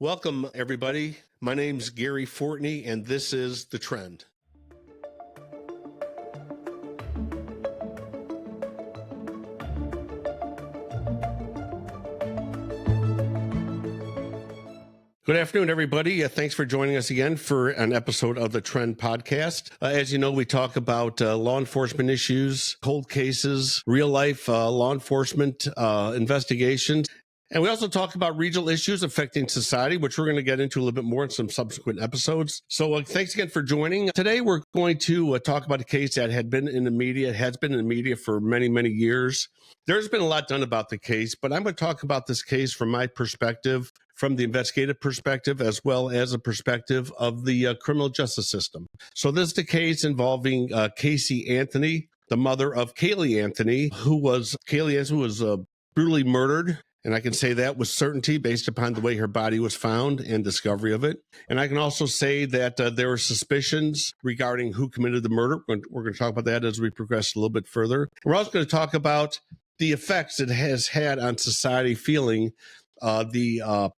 Welcome, everybody. My name's Gary Fortney, and this is The Trend. Good afternoon, everybody. Thanks for joining us again for an episode of the Trend podcast. As you know, we talk about law enforcement issues, cold cases, real life law enforcement investigations. And we also talk about regional issues affecting society, which we're going to get into a little bit more in some subsequent episodes. So thanks again for joining. Today, we're going to talk about a case that has been in the media for many, many years. There's been a lot done about the case, but I'm going to talk about this case from my perspective, from the investigative perspective, as well as a perspective of the criminal justice system. So this is the case involving Caylee Anthony, the mother of Caylee Anthony, who was brutally murdered. And I can say that with certainty based upon the way her body was found and discovery of it. And I can also say that there were suspicions regarding who committed the murder. We're going to talk about that as we progress a little bit further. We're also going to talk about the effects it has had on society, feeling the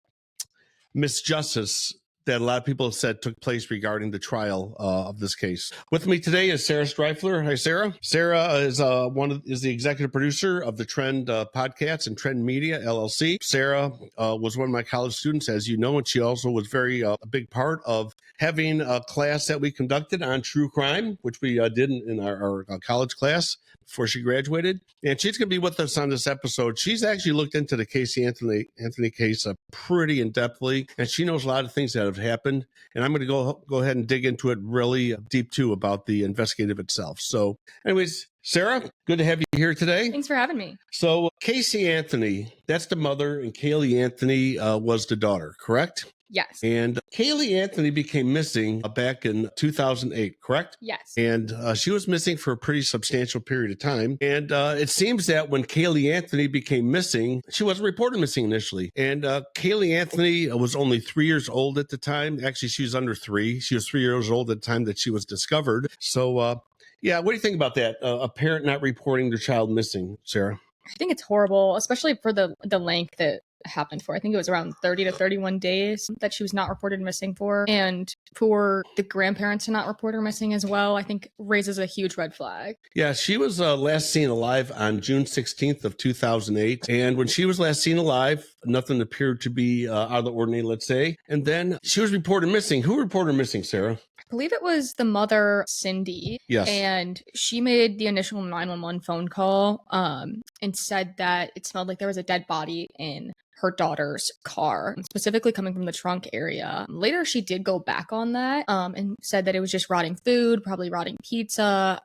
misjustice that a lot of people have said took place regarding the trial of this case. With me today is Sarah Strifler. Hi, Sarah. Sarah is the executive producer of the Trend podcast and Trend Media LLC. Sarah was one of my college students, as you know, and she also was a big part of having a class that we conducted on true crime, which we did in our college class before she graduated. And she's going to be with us on this episode. She's actually looked into the Caylee Anthony case pretty in-depthly, and she knows a lot of things that have happened. And I'm going to go ahead and dig into it really deep, too, about the investigative itself. So anyways, Sarah, good to have you here today. Thanks for having me. So Caylee Anthony, that's the mother, and Caylee Anthony was the daughter, correct? Yes. And Caylee Anthony became missing back in 2008, correct? Yes. And she was missing for a pretty substantial period of time. And it seems that when Caylee Anthony became missing, she wasn't reported missing initially. And Caylee Anthony was only 3 years old at the time. Actually, she was under 3. She was 3 years old at the time that she was discovered. So, yeah, what do you think about that? A parent not reporting their child missing, Sarah? I think it's horrible, especially for the length that happened for. I think it was around 30 to 31 days that she was not reported missing for. And for the grandparents to not report her missing as well, I think raises a huge red flag. Yeah, she was last seen alive on June 16th of 2008. And when she was last seen alive, nothing appeared to be out of the ordinary, let's say. And then she was reported missing. Who reported her missing, Sarah? I believe it was the mother, Cindy. Yes. And she made the initial 911 phone call and said that it smelled like there was a dead body in her daughter's car, specifically coming from the trunk area. Later, she did go back on that and said that it was just rotting food, probably rotting pizza.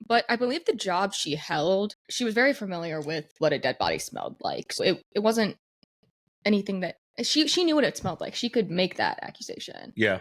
But I believe the job she held, she was very familiar with what a dead body smelled like. So it wasn't anything that she knew what it smelled like. She could make that accusation. Yeah.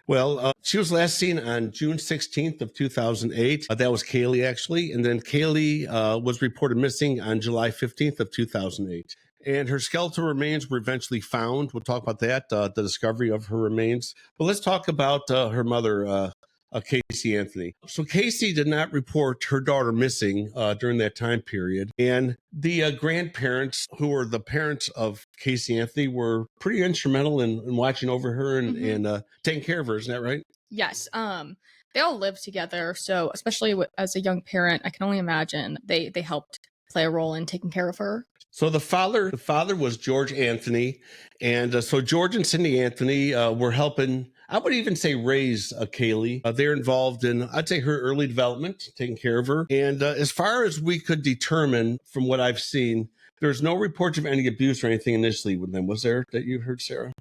Well, she was last seen on June 16th of 2008. That was Caylee, actually. And then Caylee was reported missing on July 15th of 2008. And her skeletal remains were eventually found. We'll talk about that, the discovery of her remains. But let's talk about her mother, Caylee Anthony. So Caylee did not report her daughter missing during that time period. And the grandparents, who were the parents of Caylee Anthony, were pretty instrumental in watching over her and taking care of her. Isn't that right? Yes. They all lived together. So especially as a young parent, I can only imagine they helped play a role in taking care of her. So the father was George Anthony. And so George and Cindy Anthony were helping, I would even say, raise Caylee. They're involved in, I'd say, her early development, taking care of her. And as far as we could determine from what I've seen, there's no reports of any abuse or anything initially with them. Was there, that you heard, Sarah?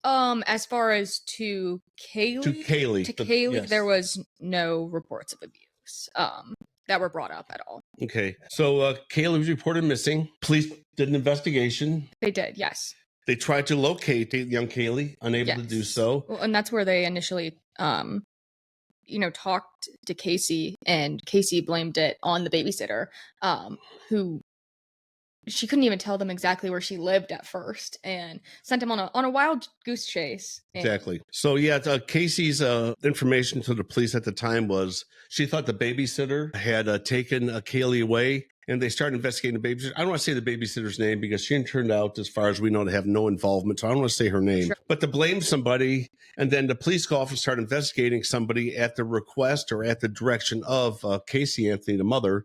As far as to Caylee, Yes. There was no reports of abuse that were brought up at all. Okay. So Caylee was reported missing. Police did an investigation. They did, yes. They tried to locate young Caylee, unable to do so. Well, and that's where they initially, talked to Caylee, and Caylee blamed it on the babysitter, who she couldn't even tell them exactly where she lived at first, and sent him on a wild goose chase. Exactly. So yeah, Casey's information to the police at the time was she thought the babysitter had taken Caylee away and they started investigating the babysitter. I don't want to say the babysitter's name because she turned out, as far as we know, to have no involvement. So I don't want to say her name, but to blame somebody. And then the police officer started investigating somebody at the request or at the direction of Caylee Anthony, the mother.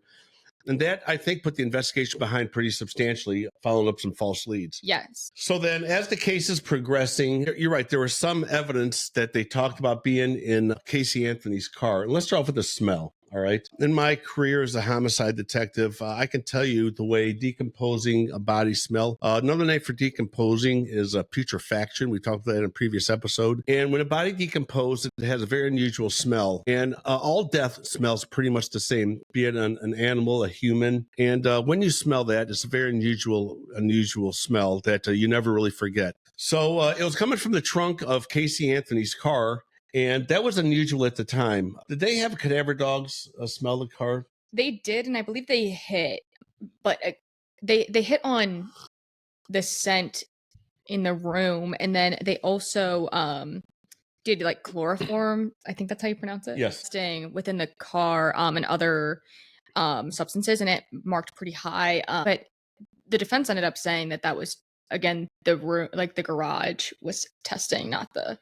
And that, I think, put the investigation behind pretty substantially, following up some false leads. Yes. So then as the case is progressing, you're right, there was some evidence that they talked about being in Caylee Anthony's car. And let's start off with the smell. All right. In my career as a homicide detective, I can tell you the way decomposing a body smell. Another name for decomposing is putrefaction. We talked about that in a previous episode. And when a body decomposes, it has a very unusual smell. And all death smells pretty much the same, be it an animal, a human. And when you smell that, it's a very unusual smell that you never really forget. So it was coming from the trunk of Caylee Anthony's car. And that was unusual at the time. Did they have cadaver dogs smell the car? They did, and I believe they hit, but they hit on the scent in the room, and then they also did like chloroform. I think that's how you pronounce it. Yes. Staying within the car and other substances, and it marked pretty high. But the defense ended up saying that was, again, the room, like the garage was testing, not the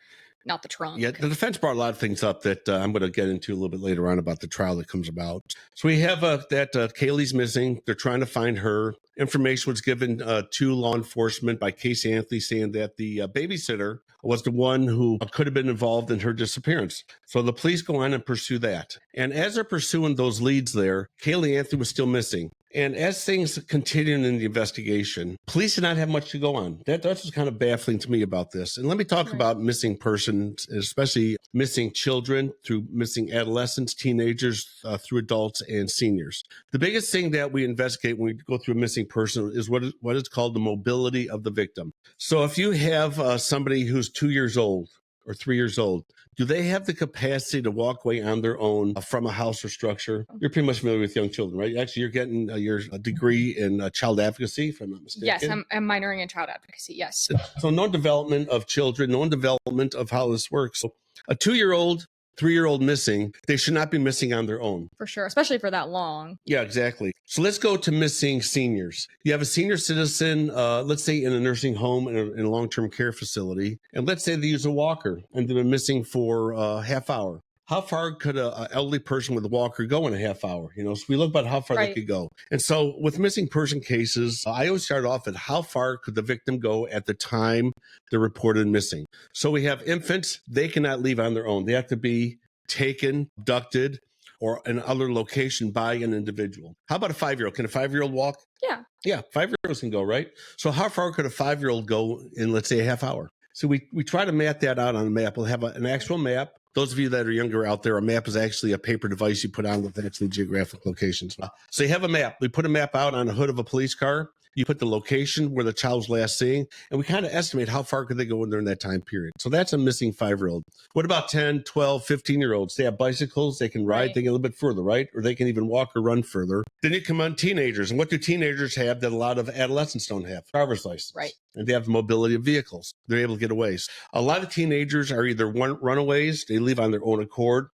trunk. Yeah, the defense brought a lot of things up that I'm going to get into a little bit later on about the trial that comes about. So we have that Caylee's missing. They're trying to find her. Information was given to law enforcement by Caylee Anthony saying that the babysitter was the one who could have been involved in her disappearance. So the police go on and pursue that. And as they're pursuing those leads there, Caylee Anthony was still missing. And as things continued in the investigation, police did not have much to go on. That's what's kind of baffling to me about this. And let me talk about missing persons, especially missing children, through missing adolescents, teenagers, through adults and seniors. The biggest thing that we investigate when we go through a missing person is what is called the mobility of the victim. So if you have somebody who's 2 years old or 3 years old, do they have the capacity to walk away on their own from a house or structure? You're pretty much familiar with young children, right? Actually, you're getting your degree in child advocacy, if I'm not mistaken. Yes, I'm minoring in child advocacy, yes. So no development of children, no development of how this works. So a 2-year-old, 3-year-old missing, they should not be missing on their own. For sure, especially for that long. Yeah, exactly. So let's go to missing seniors. You have a senior citizen, let's say in a nursing home, in a long-term care facility, and let's say they use a walker and they've been missing for a half hour. How far could an elderly person with a walker go in a half hour? So we look about how far they could go. And so with missing person cases, I always start off at how far could the victim go at the time they're reported missing. So we have infants, they cannot leave on their own. They have to be taken, abducted, or in other location by an individual. How about a 5-year-old? Can a 5-year-old walk? Yeah. Yeah, 5-year-olds can go, right? So how far could a 5-year-old go in, let's say, a half hour? So we try to map that out on a map. We'll have an actual map. Those of you that are younger out there, a map is actually a paper device you put on with actually geographic locations. So you have a map. We put a map out on the hood of a police car. You put the location where the child was last seen, and we kind of estimate how far could they go in during that time period. So that's a missing 5-year-old. What about 10, 12, 15-year-olds? They have bicycles. They can ride. They get a little bit further, right? Or they can even walk or run further. Then you come on teenagers. And what do teenagers have that a lot of adolescents don't have? Driver's license. Right. And they have the mobility of vehicles. They're able to get away. A lot of teenagers are either runaways. They leave on their own accord.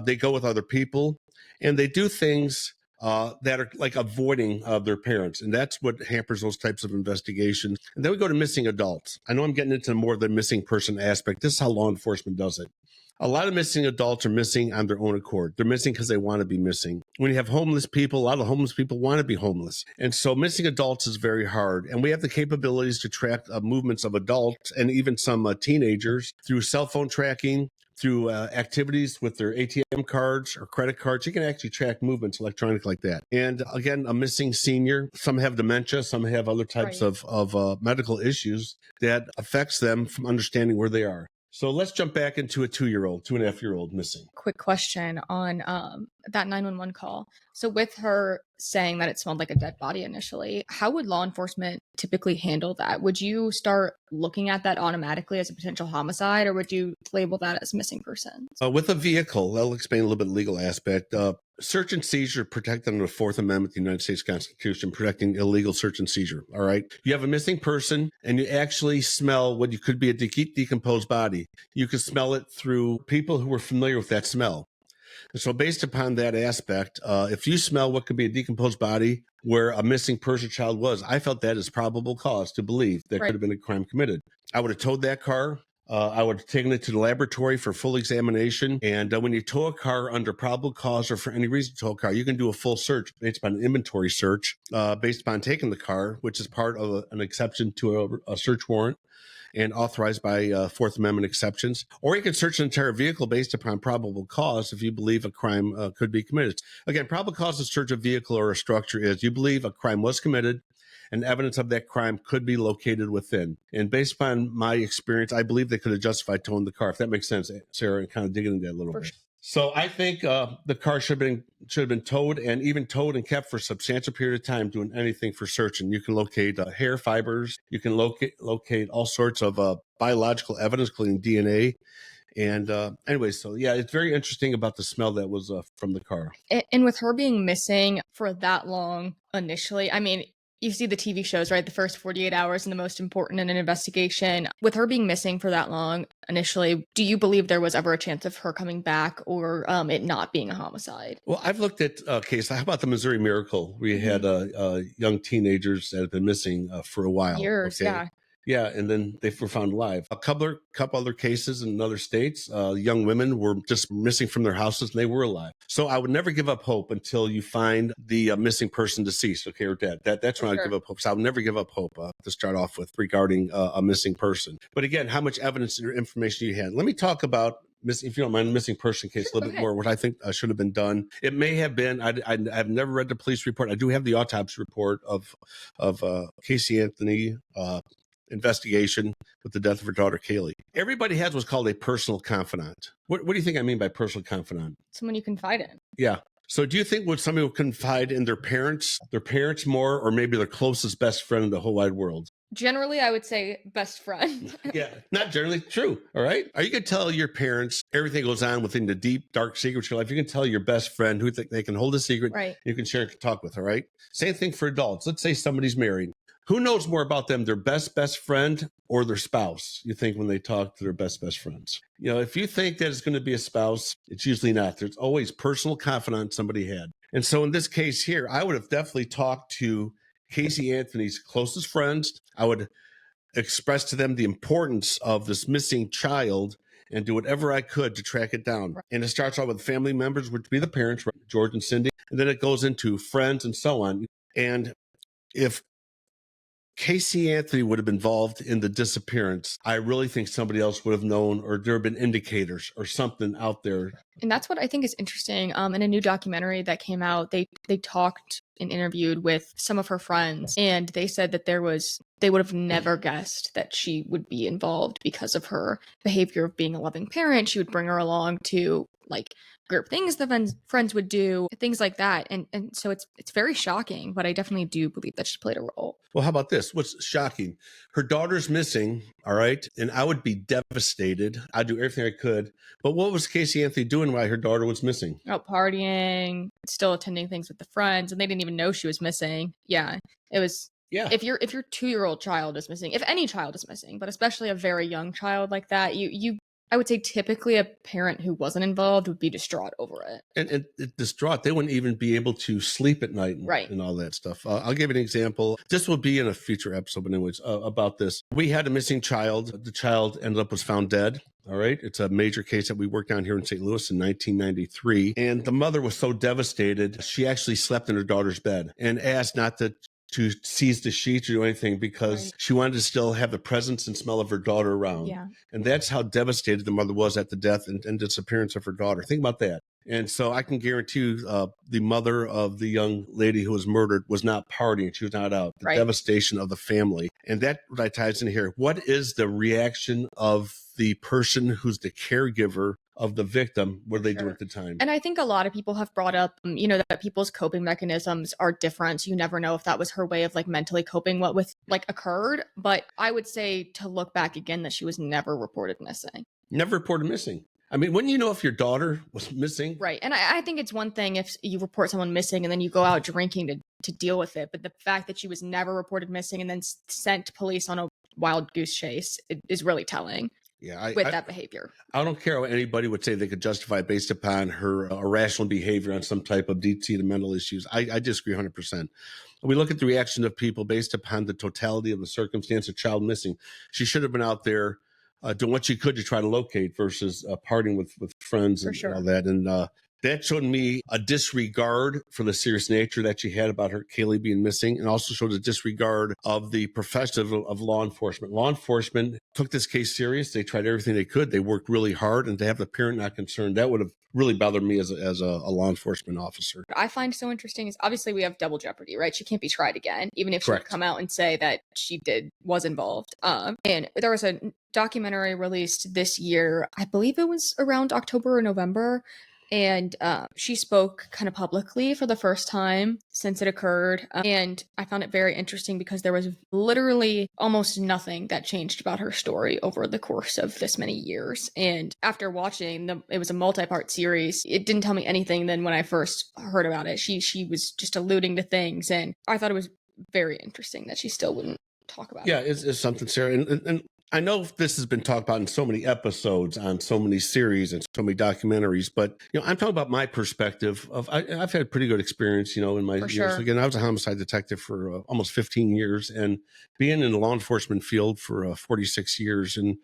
They go with other people. And they do things that are like avoiding their parents. And that's what hampers those types of investigations. And then we go to missing adults. I know I'm getting into more of the missing person aspect. This is how law enforcement does it. A lot of missing adults are missing on their own accord. They're missing because they want to be missing. When you have homeless people, a lot of homeless people want to be homeless. And so missing adults is very hard. And we have the capabilities to track movements of adults and even some teenagers through cell phone tracking, through activities with their ATM cards or credit cards. You can actually track movements electronically like that. And again, a missing senior, some have dementia, some have other types of medical issues that affects them from understanding where they are. So let's jump back into a 2-year-old, 2.5-year-old missing. Quick question on that 911 call. So with her saying that it smelled like a dead body initially, how would law enforcement typically handle that? Would you start looking at that automatically as a potential homicide, or would you label that as missing person? With a vehicle, I'll explain a little bit of the legal aspect. Search and seizure protected under the Fourth Amendment of the United States Constitution, protecting illegal search and seizure. All right. You have a missing person and you actually smell what you could be a decomposed body. You can smell it through people who are familiar with that smell. And so based upon that aspect, if you smell what could be a decomposed body, where a missing person child was, I felt that is probable cause to believe there Right. could have been a crime committed. I would have towed that car. I would have taken it to the laboratory for full examination. And when you tow a car under probable cause or for any reason to tow a car, you can do a full search based upon an inventory search based upon taking the car, which is part of an exception to a search warrant and authorized by Fourth Amendment exceptions. Or you can search an entire vehicle based upon probable cause if you believe a crime could be committed. Again, probable cause to search a vehicle or a structure is you believe a crime was committed and evidence of that crime could be located within. And based upon my experience, I believe they could have justified towing the car, if that makes sense, Sarah, and kind of digging into that a little bit. Sure. So I think the car should have been towed, and even towed and kept for a substantial period of time, doing anything for searching. You can locate hair fibers. You can locate all sorts of biological evidence, including DNA. And anyway, so yeah, it's very interesting about the smell that was from the car. And with her being missing for that long initially, I mean, you see the TV shows, right? The first 48 hours and the most important in an investigation. With her being missing for that long initially, do you believe there was ever a chance of her coming back or it not being a homicide? Well, I've looked at cases. How about the Missouri Miracle? We had young teenagers that had been missing for a while. Years, yeah. Yeah, and then they were found alive. A couple other cases in other states, young women were just missing from their houses and they were alive. So I would never give up hope until you find the missing person deceased, okay, or dead. That's when I give up hope. So I would never give up hope to start off with regarding a missing person. But again, how much evidence or information you had. Let me talk about if you don't mind, missing person case a little bit more, what I think should have been done. It may have been, I've never read the police report. I do have the autopsy report of Caylee Anthony, investigation with the death of her daughter, Caylee. Everybody has what's called a personal confidant. What do you think I mean by personal confidant? Someone you confide in. Yeah. So do you think would somebody would confide in their parents more, or maybe their closest best friend in the whole wide world? Generally, I would say best friend. Yeah, not generally. True. All right. Or you can tell your parents everything goes on within the deep, dark secrets of your life. You can tell your best friend who they can hold a secret. Right. You can share and talk with. All right. Same thing for adults. Let's say somebody's married. Who knows more about them, their best friend or their spouse, you think, when they talk to their best friends? You know, if you think that it's going to be a spouse, it's usually not. There's always personal confidant somebody had. And so in this case here, I would have definitely talked to Caylee Anthony's closest friends. I would express to them the importance of this missing child and do whatever I could to track it down. Right. And it starts out with family members, which would be the parents, right? George and Cindy. And then it goes into friends and so on. And if Caylee Anthony would have been involved in the disappearance, I really think somebody else would have known, or there have been indicators or something out there. And that's what I think is interesting. In a new documentary that came out, they talked and interviewed with some of her friends, and they said that they would have never guessed that she would be involved because of her behavior of being a loving parent. She would bring her along to like group things the friends would do, things like that. And so it's very shocking, but I definitely do believe that she played a role. Well, how about this? What's shocking? Her daughter's missing, all right? And I would be devastated. I'd do everything I could. But what was Caylee Anthony doing while her daughter was missing? Out partying, still attending things with the friends, and they didn't even know she was missing. Yeah, it was. Yeah. If your 2-year-old child is missing, if any child is missing, but especially a very young child like that, I would say typically a parent who wasn't involved would be distraught over it. And distraught. They wouldn't even be able to sleep at night and all that stuff. I'll give you an example. This will be in a future episode, but anyways, about this. We had a missing child. The child was found dead. All right. It's a major case that we worked on here in St. Louis in 1993. And the mother was so devastated, she actually slept in her daughter's bed and asked not to seize the sheets or do anything because she wanted to still have the presence and smell of her daughter around. Yeah. And that's how devastated the mother was at the death and disappearance of her daughter. Think about that. And so I can guarantee you the mother of the young lady who was murdered was not partying. She was not out. The devastation of the family. And that ties in here. What is the reaction of the person who's the caregiver of the victim? What do they do at the time? And I think a lot of people have brought up, that people's coping mechanisms are different. So you never know if that was her way of like mentally coping what with like occurred. But I would say to look back again that she was never reported missing. Never reported missing. I mean, wouldn't you know if your daughter was missing? Right. And I think it's one thing if you report someone missing and then you go out drinking to deal with it. But the fact that she was never reported missing and then sent to police on a wild goose chase is really telling. Yeah, with that behavior. I don't care what anybody would say they could justify it based upon her irrational behavior on some type of deep-seated mental issues. I disagree 100%. We look at the reaction of people based upon the totality of the circumstance of child missing. She should have been out there doing what she could to try to locate versus partying with friends For and sure. all that. And that showed me a disregard for the serious nature that she had about her Caylee being missing, and also showed a disregard of the profession of law enforcement. Law enforcement took this case serious. They tried everything they could. They worked really hard, and to have the parent not concerned, that would have really bothered me as a law enforcement officer. What I find so interesting is obviously we have double jeopardy, right? She can't be tried again, even if she Correct. come out and say that she was involved. And there was a documentary released this year. I believe it was around October or November. And she spoke kind of publicly for the first time since it occurred. And I found it very interesting because there was literally almost nothing that changed about her story over the course of this many years. And after watching it was a multi-part series. It didn't tell me anything than when I first heard about it. She was just alluding to things. And I thought it was very interesting that she still wouldn't talk about it. Yeah, it's something, Sarah. And I know this has been talked about in so many episodes, on so many series and so many documentaries, but I'm talking about my perspective of I've had a pretty good experience, in my For years. sure. Again, I was a homicide detective for almost 15 years, and being in the law enforcement field for 46 years, and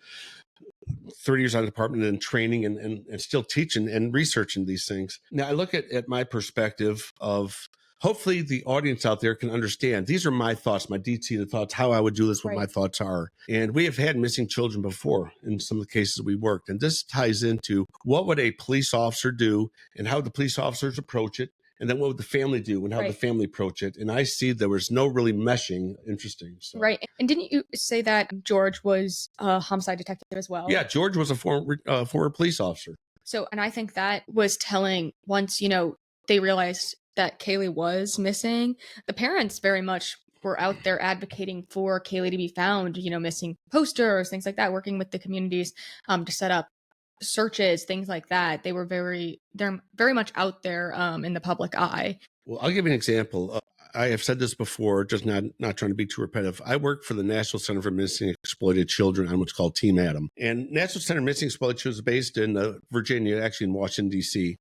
30 years on the department and training and still teaching and researching these things. Now I look at my perspective of, hopefully the audience out there can understand. These are my thoughts, my deep-seated thoughts, how I would do this, what my thoughts are. And we have had missing children before in some of the cases we worked. And this ties into what would a police officer do and how the police officers approach it. And then what would the family do and how the family approach it? And I see there was no really meshing. Interesting. So. Right. And didn't you say that George was a homicide detective as well? Yeah, George was a former police officer. So, and I think that was telling once, they realized that Caylee was missing. The parents very much were out there advocating for Caylee to be found, missing posters, things like that, working with the communities to set up searches, things like that. They're very much out there in the public eye. Well, I'll give you an example. I have said this before, just not trying to be too repetitive. I work for the National Center for Missing and Exploited Children on what's called Team Adam. And National Center for Missing and Exploited Children is based in Virginia, actually in Washington, D.C.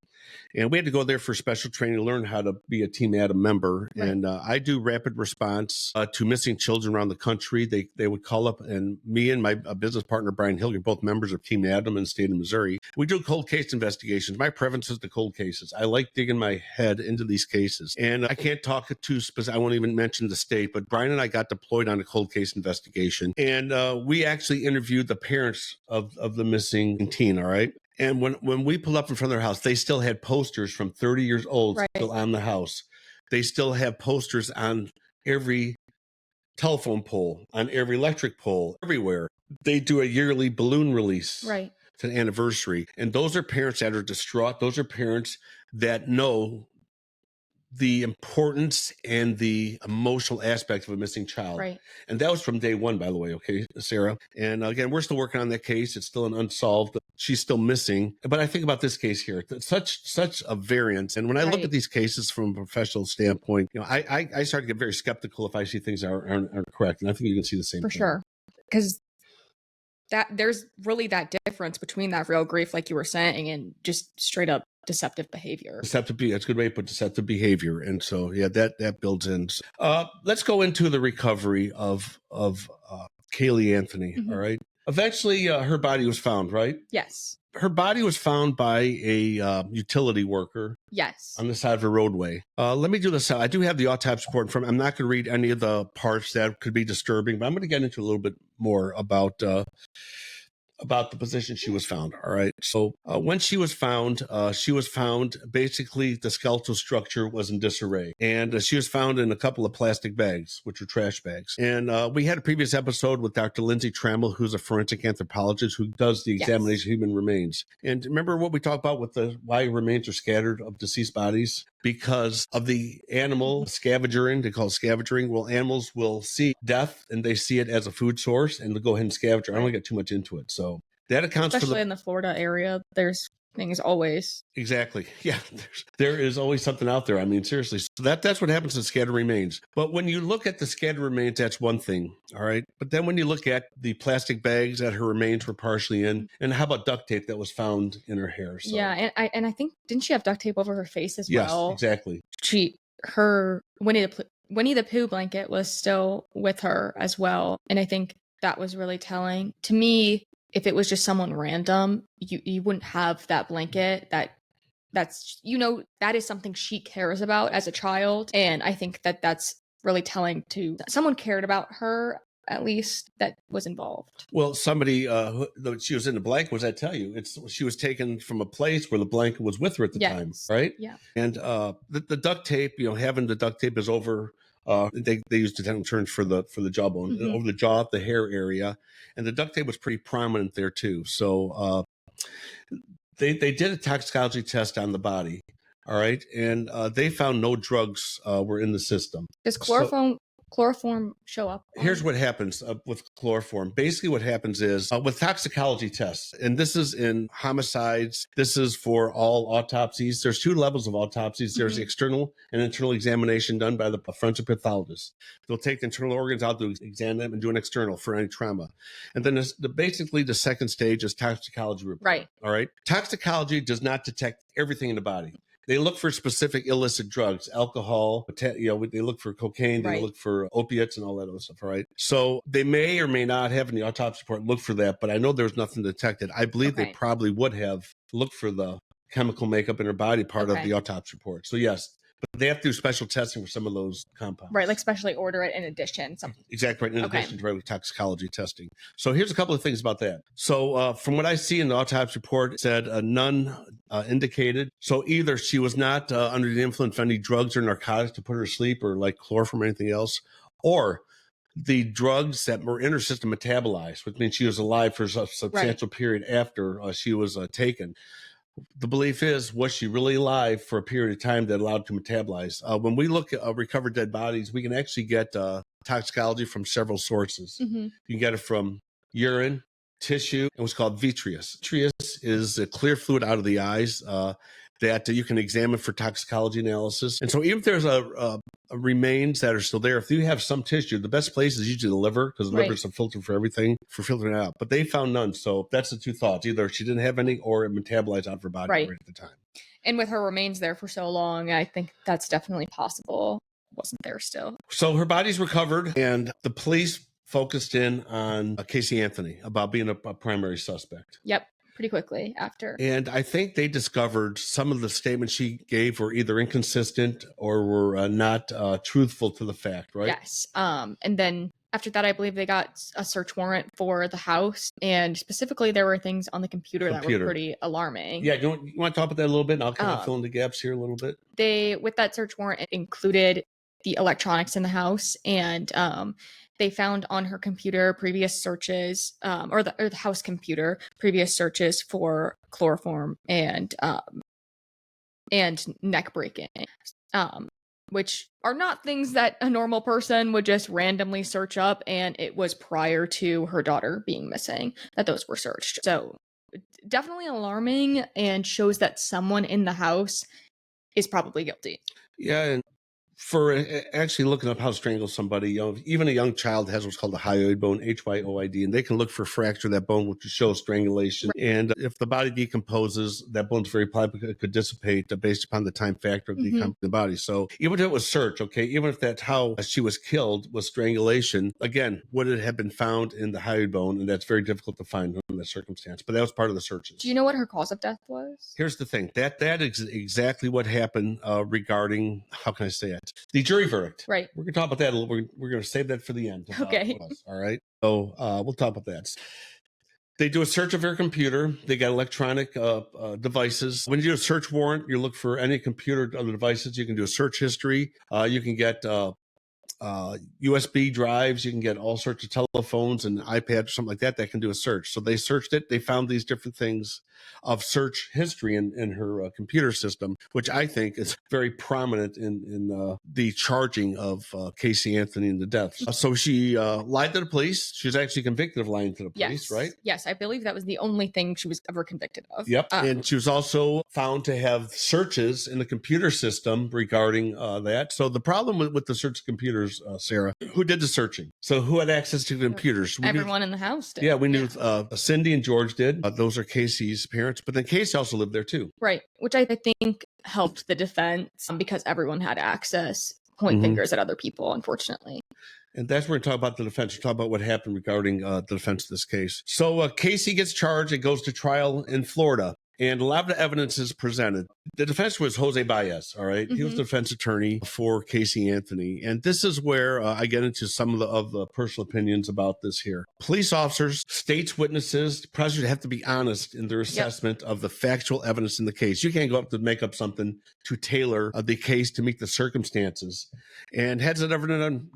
And we had to go there for special training to learn how to be a Team Adam member. Right. And I do rapid response to missing children around the country. They would call up, and me and my business partner, Brian Hill, are both members of Team Adam in the state of Missouri. We do cold case investigations. My preference is the cold cases. I like digging my head into these cases. And I can't talk too specific. I won't even mention the state, but Brian and I got deployed on a cold case investigation. And we actually interviewed the parents of the missing teen, all right? And when we pulled up in front of their house, they still had posters from 30 years old still on the house. They still have posters on every telephone pole, on every electric pole, everywhere. They do a yearly balloon release to the anniversary. And those are parents that are distraught. Those are parents that know the importance and the emotional aspect of a missing child. Right. And that was from day one, by the way. Okay, Sarah. And again, we're still working on that case. It's still an unsolved. She's still missing. But I think about this case here, such a variance. And when I look at these cases from a professional standpoint, I start to get very skeptical if I see things aren't correct. And I think you can see the same thing. For sure. Because that there's really that difference between that real grief, like you were saying, and just straight up deceptive behavior. That's a good way to put deceptive behavior. And so, yeah, that builds in. Let's go into the recovery of Caylee Anthony. Mm-hmm. All right. Eventually, her body was found, right? Yes. Her body was found by a utility worker. Yes. On the side of a roadway. Let me do this. I do have the autopsy report from. I'm not going to read any of the parts that could be disturbing, but I'm going to get into a little bit more about the position she was found. All right. So when she was found basically the skeletal structure was in disarray, and she was found in a couple of plastic bags, which are trash bags. And we had a previous episode with Dr. Lindsay Trammell, who's a forensic anthropologist who does the examination of human remains. And remember what we talked about with why remains are scattered of deceased bodies? Because of the animal scavengering, they call it scavenging. Well, animals will see death and they see it as a food source and they'll go ahead and scavenge. I don't want to get too much into it. So that accounts especially for in the Florida area. There's things always. Exactly. Yeah. There is always something out there. I mean, seriously. So that's what happens to scattered remains. But when you look at the scattered remains, that's one thing. All right. But then when you look at the plastic bags that her remains were partially in, and how about duct tape that was found in her hair? So, Yeah, and I think, didn't she have duct tape over her face as well? Yes, exactly. Her Winnie the Pooh blanket was still with her as well, and I think that was really telling to me. If it was just someone random, you wouldn't have that blanket. That's that is something she cares about as a child, and I think that's really telling to someone cared about her, at least, that was involved. Well, somebody she was in the blanket, was I tell you, she was taken from a place where the blanket was with her at the time, right? Yeah. And the duct tape, having the duct tape is over. They used the dental terms for the jawbone, over the jaw, the hair area, and the duct tape was pretty prominent there too. So they did a toxicology test on the body, all right, and they found no drugs were in the system. Does chloroform show up? Here's what happens with chloroform. Basically, what happens is with toxicology tests, and this is in homicides, this is for all autopsies. There's two levels of autopsies. There's external and internal examination done by the forensic pathologist. They'll take the internal organs out to examine them and do an external for any trauma. And then basically the second stage is toxicology report. Right. All right. Toxicology does not detect everything in the body. They look for specific illicit drugs, alcohol, they look for cocaine, they look for opiates and all that other stuff, all right? So they may or may not have in the autopsy report look for that, but I know there's nothing detected. I believe they probably would have looked for the chemical makeup in her body part of the autopsy report. So yes, but they have to do special testing for some of those compounds. Right, like specially order it in addition. Exactly, right, in addition to regular toxicology testing. So here's a couple of things about that. So from what I see in the autopsy report, it said none indicated. So either she was not under the influence of any drugs or narcotics to put her to sleep, or like chloroform or anything else, or the drugs that were in her system metabolized, which means she was alive for a substantial period after she was taken. The belief is, was she really alive for a period of time that allowed to metabolize? When we look at recovered dead bodies, we can actually get toxicology from several sources. You can get it from urine, tissue, and what's called vitreous. Vitreous is a clear fluid out of the eyes that you can examine for toxicology analysis. And so even if there's a remains that are still there, if you have some tissue, the best place is usually the liver, because the liver is a filter for everything, for filtering it out. But they found none. So that's the two thoughts. Either she didn't have any, or it metabolized out of her body right at the time. And with her remains there for so long, I think that's definitely possible. Wasn't there still. So her body's recovered, and the police focused in on Caylee Anthony about being a primary suspect. Yep. Pretty quickly after. And I think they discovered some of the statements she gave were either inconsistent or were not truthful to the fact, right? Yes. And then after that, I believe they got a search warrant for the house. And specifically, there were things on the computer that were pretty alarming. Yeah, you want to talk about that a little bit? And I'll kind of fill in the gaps here a little bit. With that search warrant, it included the electronics in the house, and they found on her computer previous searches, or the house computer, previous searches for chloroform and neck breaking, which are not things that a normal person would just randomly search up. And it was prior to her daughter being missing that those were searched. So definitely alarming, and shows that someone in the house is probably guilty. Yeah, and for actually looking up how to strangle somebody, even a young child has what's called the hyoid bone, HYOID, and they can look for fracture of that bone, which shows strangulation. Right. And if the body decomposes, that bone's very pliable, it could dissipate based upon the time factor of the body. So even if it was search, even if that's how she was killed was strangulation, again, would it have been found in the hyoid bone? And that's very difficult to find in that circumstance. But that was part of the searches. Do you know what her cause of death was? Here's the thing. That is exactly what happened regarding, how can I say it? The jury verdict. Right. We're going to talk about that a little. We're going to save that for the end. Okay. All right. So we'll talk about that. They do a search of her computer. They got electronic devices. When you do a search warrant, you look for any computer or other devices. You can do a search history. You can get USB drives. You can get all sorts of telephones and iPads or something like that can do a search. So they searched it. They found these different things of search history in her computer system, which I think is very prominent in the charging of Caylee Anthony in the deaths. So she lied to the police. She was actually convicted of lying to the police, right? Yes, I believe that was the only thing she was ever convicted of. Yep. And she was also found to have searches in the computer system regarding that. So the problem with the search computers, Sarah, who did the searching? So who had access to the computers? Everyone in the house did. Yeah, we knew Cindy and George did. Those are Casey's parents. But then Casey also lived there too. Right. Which I think helped the defense because everyone had access, point fingers at other people, unfortunately. And that's where we talk about the defense. We talk about what happened regarding the defense of this case. So Casey gets charged. It goes to trial in Florida. And a lot of the evidence is presented. The defense was Jose Baez, all right? He was the defense attorney for Caylee Anthony. And this is where I get into some of the personal opinions about this here. Police officers, state's witnesses, prosecutors have to be honest in their assessment of the factual evidence in the case. You can't go up to make up something to tailor the case to meet the circumstances. And has it ever done,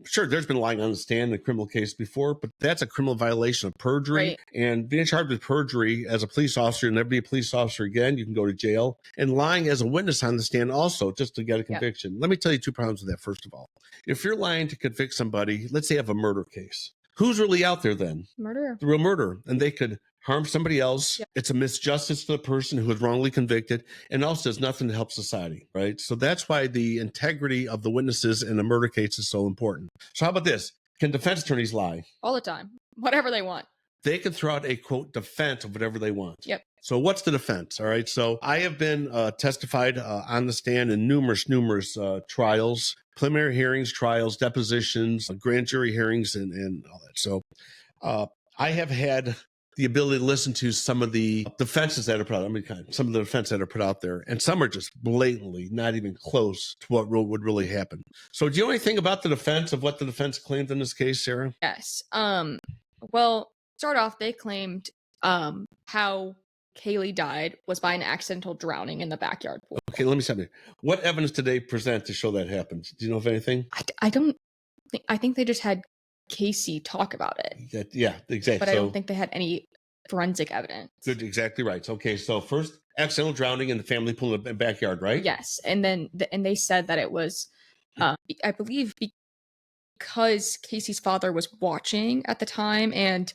sure, there's been lying on the stand in a criminal case before, but that's a criminal violation of perjury. Right. And being charged with perjury as a police officer and never be a police officer again, you can go to jail. And lying as a witness on the stand also, just to get a conviction. Let me tell you two problems with that, first of all. If you're lying to convict somebody, let's say you have a murder case, who's really out there then? Murderer. The real murderer. And they could harm somebody else. It's a misjustice to the person who was wrongly convicted, and also does nothing to help society, right? So that's why the integrity of the witnesses in a murder case is so important. So how about this? Can defense attorneys lie? All the time. Whatever they want. They can throw out a, quote, defense of whatever they want. Yep. So what's the defense? All right. So I have been testified on the stand in numerous trials, preliminary hearings, trials, depositions, grand jury hearings, and all that. So I have had the ability to listen to some of the defenses that are put out. Some of the defense that are put out there, and some are just blatantly not even close to what would really happen. So do you know anything about the defense of what the defense claimed in this case, Sarah? Yes. Well, start off, they claimed how Caylee died was by an accidental drowning in the backyard pool. Okay, let me stop you. What evidence did they present to show that happened? Do you know of anything? I don't think. I think they just had Casey talk about it. Yeah, exactly. But I don't think they had any forensic evidence. Good, exactly right. Okay, so first, accidental drowning in the family pool in the backyard, right? Yes, and then they said that it was, I believe, because Casey's father was watching at the time, and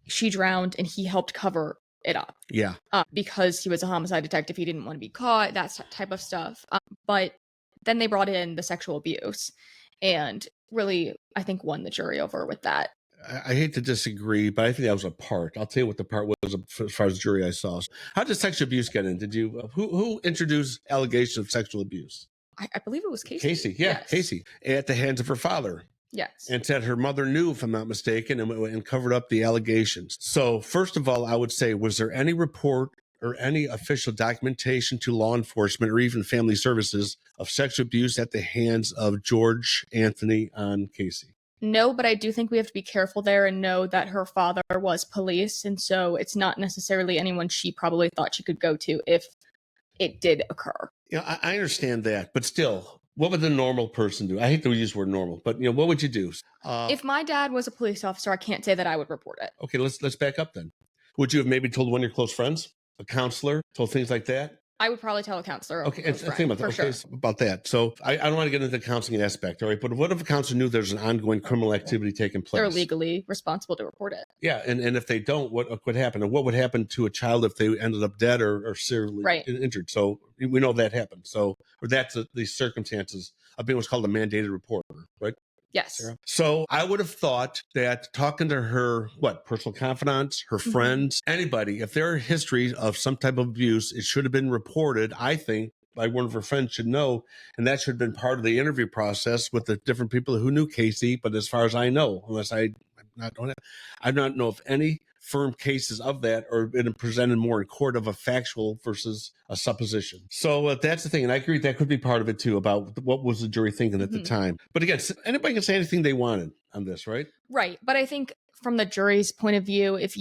she drowned, and he helped cover it up. Yeah. Because he was a homicide detective, he didn't want to be caught, that type of stuff. But then they brought in the sexual abuse, and really, I think, won the jury over with that. I hate to disagree, but I think that was a part. I'll tell you what the part was as far as the jury I saw. How did sexual abuse get in? Did you who introduced allegations of sexual abuse? I believe it was Casey. Casey, yeah, yes. Casey, at the hands of her father. Yes. And said her mother knew, if I'm not mistaken, and covered up the allegations. So first of all, I would say, was there any report or any official documentation to law enforcement or even family services of sexual abuse at the hands of George Anthony on Casey? No, but I do think we have to be careful there and know that her father was police. And so it's not necessarily anyone she probably thought she could go to if it did occur. Yeah, I understand that, but still, what would the normal person do? I hate to use the word normal, but what would you do? If my dad was a police officer, I can't say that I would report it. Okay, let's back up then. Would you have maybe told one of your close friends, a counselor, told things like that? I would probably tell a counselor. Okay, think about that. Okay, sure. About that. So I don't want to get into the counseling aspect, all right? But what if a counselor knew there's an ongoing criminal activity taking place? They're legally responsible to report it. Yeah, and if they don't, what would happen? And what would happen to a child if they ended up dead or seriously injured? So we know that happened. So, or that's the circumstances of being what's called a mandated reporter, right? Yes. Sarah? So I would have thought that talking to her, personal confidants, her friends, anybody, if there are histories of some type of abuse, it should have been reported, I think, by one of her friends should know. And that should have been part of the interview process with the different people who knew Casey. But as far as I know, unless I don't know of any firm cases of that or been presented more in court of a factual versus a supposition. So that's the thing. And I agree that could be part of it too, about what was the jury thinking at the time. But again, anybody can say anything they wanted on this, right? Right. But I think from the jury's point of view, if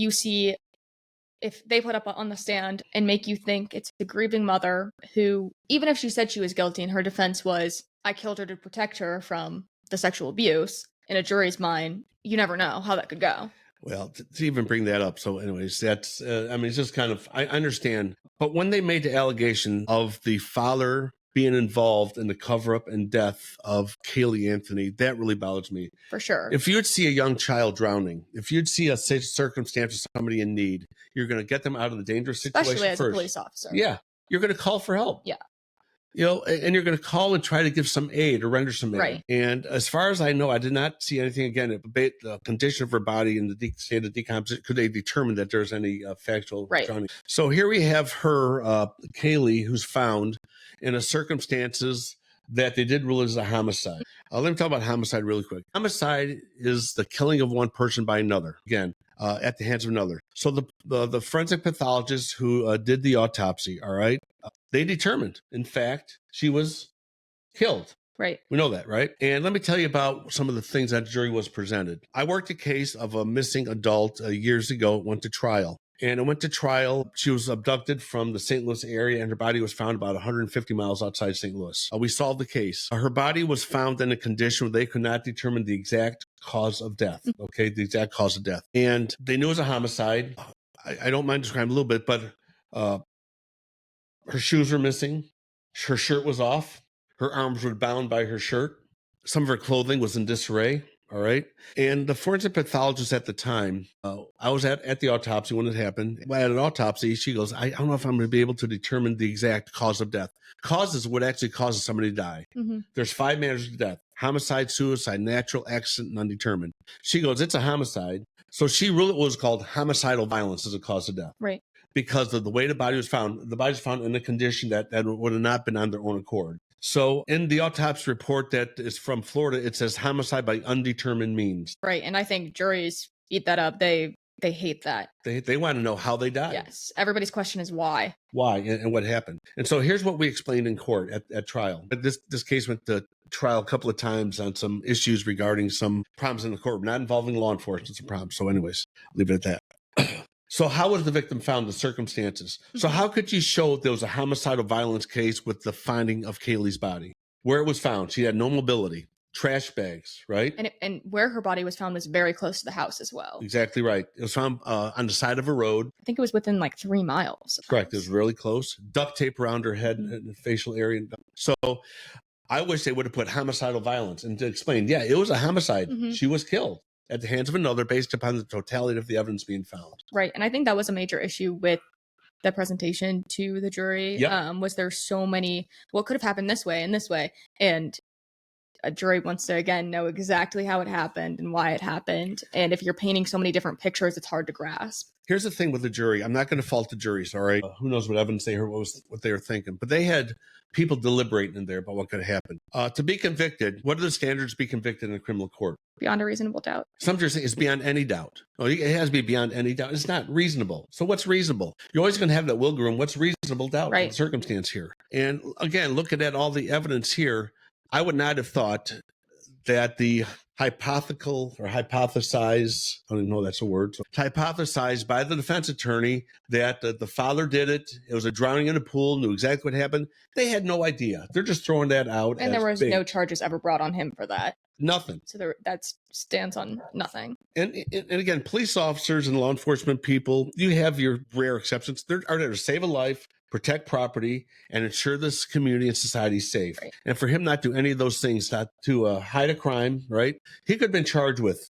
they put up on the stand and make you think it's a grieving mother who, even if she said she was guilty and her defense was, I killed her to protect her from the sexual abuse, in a jury's mind, you never know how that could go. Well, to even bring that up. So anyways, that's, it's just kind of, I understand. But when they made the allegation of the father being involved in the cover up and death of Caylee Anthony, that really bothers me. For sure. If you'd see a young child drowning, if you'd see a circumstance of somebody in need, you're going to get them out of the dangerous situation Especially as first. a police officer. Yeah. You're going to call for help. Yeah. And you're going to call and try to give some aid or render some aid. Right. And as far as I know, I did not see anything. Again, the condition of her body and the state of decomposition, could they determine that there's any factual drowning? So here we have her, Caylee, who's found in a circumstances that they did rule as a homicide. Let me talk about homicide really quick. Homicide is the killing of one person by another. Again, at the hands of another. So the forensic pathologist who did the autopsy, all right, they determined, in fact, she was killed. Right. We know that, right? And let me tell you about some of the things that jury was presented. I worked a case of a missing adult years ago. It went to trial. And it went to trial. She was abducted from the St. Louis area, and her body was found about 150 miles outside St. Louis. We solved the case. Her body was found in a condition where they could not determine the exact cause of death, okay, the exact cause of death. And they knew it was a homicide. I don't mind describing a little bit, but her shoes were missing. Her shirt was off. Her arms were bound by her shirt. Some of her clothing was in disarray. All right. And the forensic pathologist at the time, I was at the autopsy when it happened. At an autopsy, she goes, I don't know if I'm going to be able to determine the exact cause of death. Causes what actually causes somebody to die. Mm-hmm. There's 5 manners of death: homicide, suicide, natural, accident, and undetermined. She goes, it's a homicide. So she ruled it was called homicidal violence as a cause of death. Right. Because of the way the body was found. The body was found in a condition that would have not been on their own accord. So in the autopsy report that is from Florida, it says homicide by undetermined means. Right. And I think juries eat that up. They hate that. They want to know how they died. Yes. Everybody's question is why. Why and what happened. And so here's what we explained in court at trial. This case went to trial a couple of times on some issues regarding some problems in the court, not involving law enforcement, some problems. So anyways, leave it at that. So how was the victim found, the circumstances? So how could you show there was a homicidal violence case with the finding of Caylee's body? Where it was found, she had no mobility, trash bags, right? And where her body was found was very close to the house as well. Exactly right. It was found on the side of a road. I think it was within like 3 miles. Correct. It was really close. Duct tape around her head and the facial area. So I wish they would have put homicidal violence and to explain, yeah, it was a homicide. Mm-hmm. She was killed at the hands of another based upon the totality of the evidence being found. Right. And I think that was a major issue with the presentation to the jury. Yep. Was there so many, what could have happened this way and this way? And a jury wants to, again, know exactly how it happened and why it happened. And if you're painting so many different pictures, it's hard to grasp. Here's the thing with the jury. I'm not going to fault the juries, all right? Who knows what evidence they heard, what they were thinking. But they had people deliberating in there about what could happen. To be convicted, what are the standards to be convicted in a criminal court? Beyond a reasonable doubt. Some jurors say it's beyond any doubt. Oh, it has to be beyond any doubt. It's not reasonable. So what's reasonable? You're always going to have that wiggle room. What's reasonable doubt in the circumstance here? And again, looking at all the evidence here, I would not have thought that the hypothetical or hypothesize, I don't even know if that's a word, so hypothesized by the defense attorney that the father did it. It was a drowning in a pool, knew exactly what happened. They had no idea. They're just throwing that out. And there was no charges ever brought on him for that. Nothing. So that stands on nothing. And again, police officers and law enforcement people, you have your rare exceptions. They're there to save a life, protect property, and ensure this community and society is safe. Right. And for him not to do any of those things, not to hide a crime, right? He could have been charged with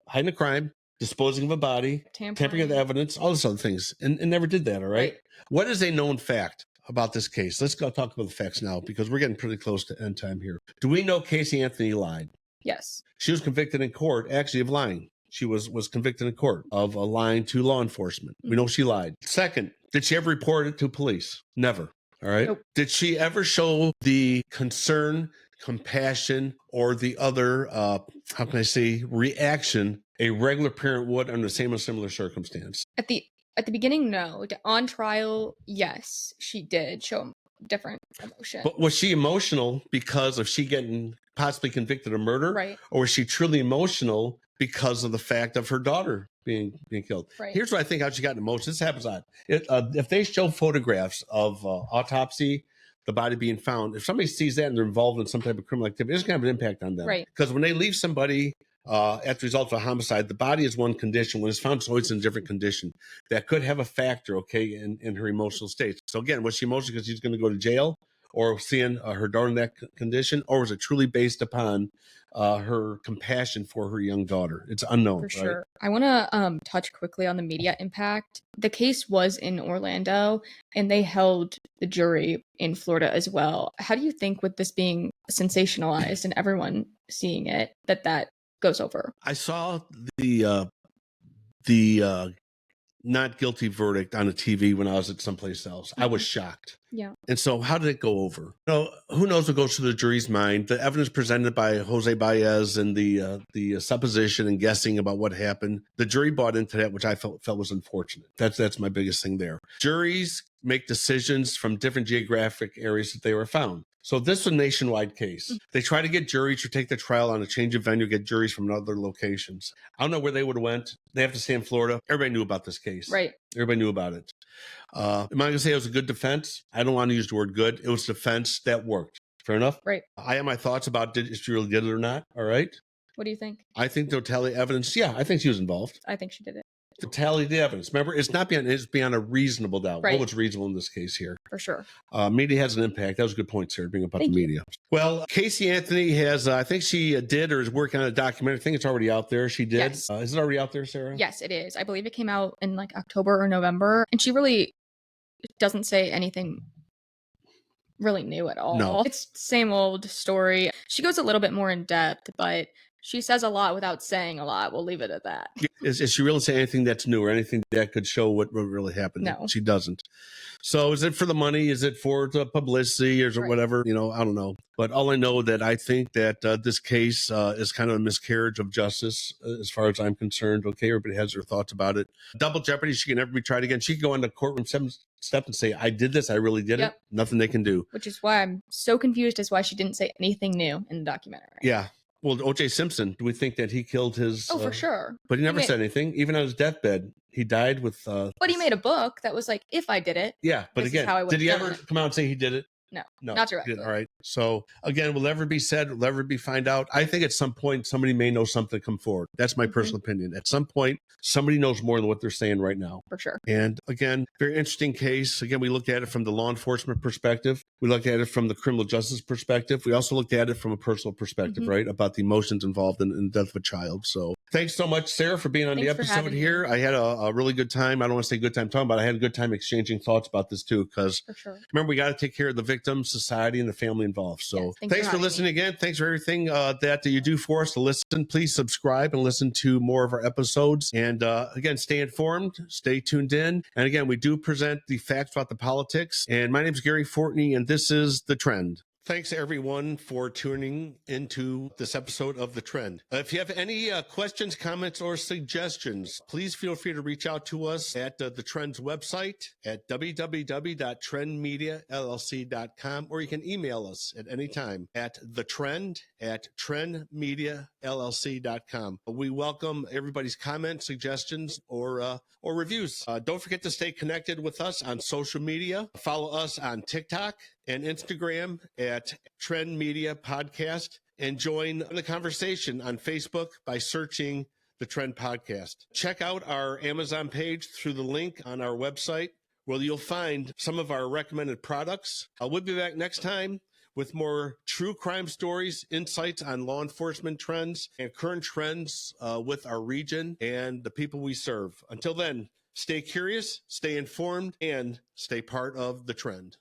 hiding a crime, disposing of a body, tampering with evidence, all those other things, and never did that, all right? What is a known fact about this case? Let's go talk about the facts now because we're getting pretty close to end time here. Do we know Caylee Anthony lied? Yes. She was convicted in court, actually, of lying. She was convicted in court of lying to law enforcement. We know she lied. Second, did she ever report it to police? Never. All right. Nope. Did she ever show the concern, compassion, or the other, how can I say, reaction a regular parent would under the same or similar circumstance? At the beginning, no. On trial, yes, she did show different emotion. But was she emotional because of she getting possibly convicted of murder? Right. Or was she truly emotional because of the fact of her daughter being killed? Right. Here's what I think how she got emotional. This happens a lot. If they show photographs of autopsy the body being found, if somebody sees that and they're involved in some type of criminal activity, it's going to have an impact on them. Right. Because when they leave somebody as a result of a homicide, the body is one condition. When it's found, it's always in a different condition. That could have a factor, okay, in her emotional state. So again, was she emotional because she's going to go to jail, or seeing her daughter in that condition, or was it truly based upon her compassion for her young daughter? It's unknown. For sure. Right? I want to touch quickly on the media impact. The case was in Orlando, and they held the jury in Florida as well. How do you think, with this being sensationalized and everyone seeing it, that goes over? I saw the not guilty verdict on the TV when I was at someplace else. I was shocked. Yeah. And so how did it go over? Who knows what goes through the jury's mind? The evidence presented by Jose Baez and the supposition and guessing about what happened. The jury bought into that, which I felt was unfortunate. That's my biggest thing there. Juries make decisions from different geographic areas that they were found. So this was a nationwide case. They try to get juries to take the trial on a change of venue, get juries from other locations. I don't know where they would have went. They have to stay in Florida. Everybody knew about this case. Right. Everybody knew about it. Am I going to say it was a good defense? I don't want to use the word good. It was defense that worked. Fair enough? Right. I have my thoughts about if she really did it or not. All right. What do you think? I think the totality evidence, yeah, I think she was involved. I think she did it. To tally the evidence. Remember, it's beyond a reasonable doubt. Right. What was reasonable in this case here? For sure. Media has an impact. That was a good point, Sarah, bring up about the media. Well, Caylee Anthony has, I think she did or is working on a documentary. I think it's already out there. She did. Yes. Is it already out there, Sarah? Yes, it is. I believe it came out in like October or November. And she really doesn't say anything really new at all. No. It's the same old story. She goes a little bit more in depth, but she says a lot without saying a lot. We'll leave it at that. Is she really saying anything that's new or anything that could show what really happened? No. She doesn't. So is it for the money? Is it for the publicity or is it whatever? I don't know. But all I know that I think that this case is kind of a miscarriage of justice as far as I'm concerned. Okay, everybody has their thoughts about it. Double jeopardy, she can never be tried again. She can go into courtroom step and say, I did this, I really did it. Nothing they can do. Which is why I'm so confused as why she didn't say anything new in the documentary. Yeah. Well, O.J. Simpson, do we think that he killed his... Oh, for sure. But he never said anything. Even on his deathbed, he died with... But he made a book that was like, if I did it... Yeah, but again, did he ever come out and say he did it? No, No, not directly. All right. So again, will ever be said, will ever be find out. I think at some point somebody may know something come forward. That's my personal opinion. At some point, somebody knows more than what they're saying right now. For sure. And again, very interesting case. Again, we looked at it from the law enforcement perspective. We looked at it from the criminal justice perspective. We also looked at it from a personal perspective, right? About the emotions involved in the death of a child. So thanks so much, Sarah, for being on the episode here. I had a really good time. I don't want to say good time talking about it. I had a good time exchanging thoughts about this too, because remember, we got to take care of the victims, society, and the family involved. So thanks for listening again. Thanks for everything that you do for us to listen. Please subscribe and listen to more of our episodes. And again, stay informed, stay tuned in. And again, we do present the facts about the politics. And my name is Gary Fortney, and this is The Trend. Thanks, everyone, for tuning into this episode of The Trend. If you have any questions, comments, or suggestions, please feel free to reach out to us at The Trend's website at www.trendmediallc.com, or you can email us at any time at thetrend@trendmediallc.com. We welcome everybody's comments, suggestions, or reviews. Don't forget to stay connected with us on social media. Follow us on TikTok and Instagram at Trend Media Podcast, and join the conversation on Facebook by searching The Trend Podcast. Check out our Amazon page through the link on our website, where you'll find some of our recommended products. We'll be back next time with more true crime stories, insights on law enforcement trends, and current trends with our region and the people we serve. Until then, stay curious, stay informed, and stay part of The Trend.